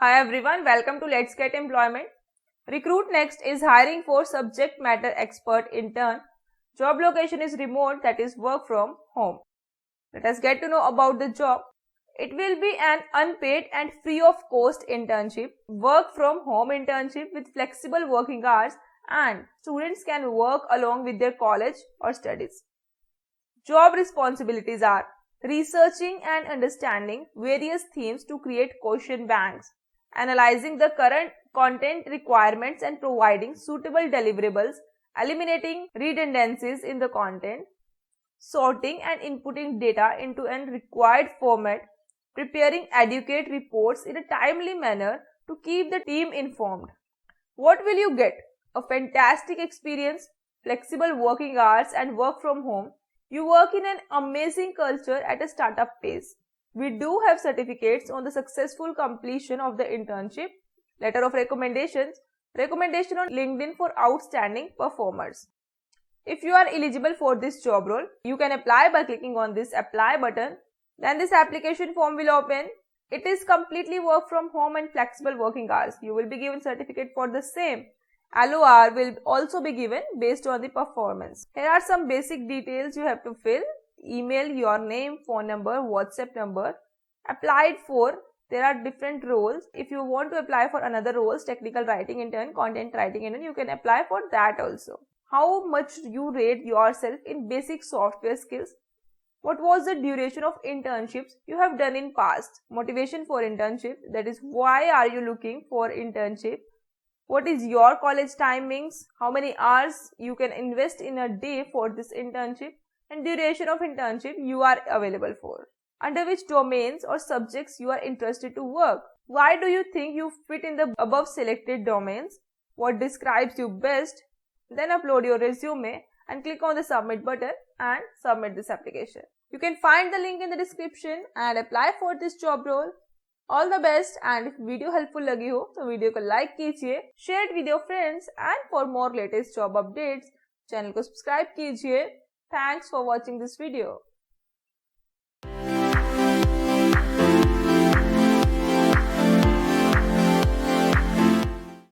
Hi everyone, welcome to Let's Get Employment. RecruitNxt is hiring for subject matter expert intern. Job location is remote, that is work from home. Let us get to know about the job. It will be an unpaid and free of cost internship, work from home internship with flexible working hours, and students can work along with their college or studies. Job responsibilities are researching and understanding various themes to create question banks, analyzing the current content requirements and providing suitable deliverables, eliminating redundancies in the content, sorting and inputting data into a required format, preparing adequate reports in a timely manner to keep the team informed. What will you get? A fantastic experience, flexible working hours and work from home. You work in an amazing culture at a startup pace. We do have certificates on the successful completion of the internship, letter of recommendations, recommendation on LinkedIn for outstanding performers. If you are eligible for this job role, you can apply by clicking on this apply button. Then this application form will open. It is completely work from home and flexible working hours. You will be given certificate for the same. LOR will also be given based on the performance. Here are some basic details you have to fill. Email, your name, phone number, WhatsApp number. Applied for. There are different roles. If you want to apply for another roles, technical writing intern, content writing intern, you can apply for that also. How much you rate yourself in basic software skills? What was the duration of internships you have done in past? Motivation for internship, that is why are you looking for internship? What is your college timings? How many hours you can invest in a day for this internship? And duration of internship you are available for. Under which domains or subjects you are interested to work. Why do you think you fit in the above selected domains? What describes you best? Then upload your resume and click on the submit button and submit this application. You can find the link in the description and apply for this job role. All the best, and if video helpful लगी हो तो video को like कीजिए, share with your friends and for more latest job updates channel को subscribe कीजिए. Thanks for watching this video.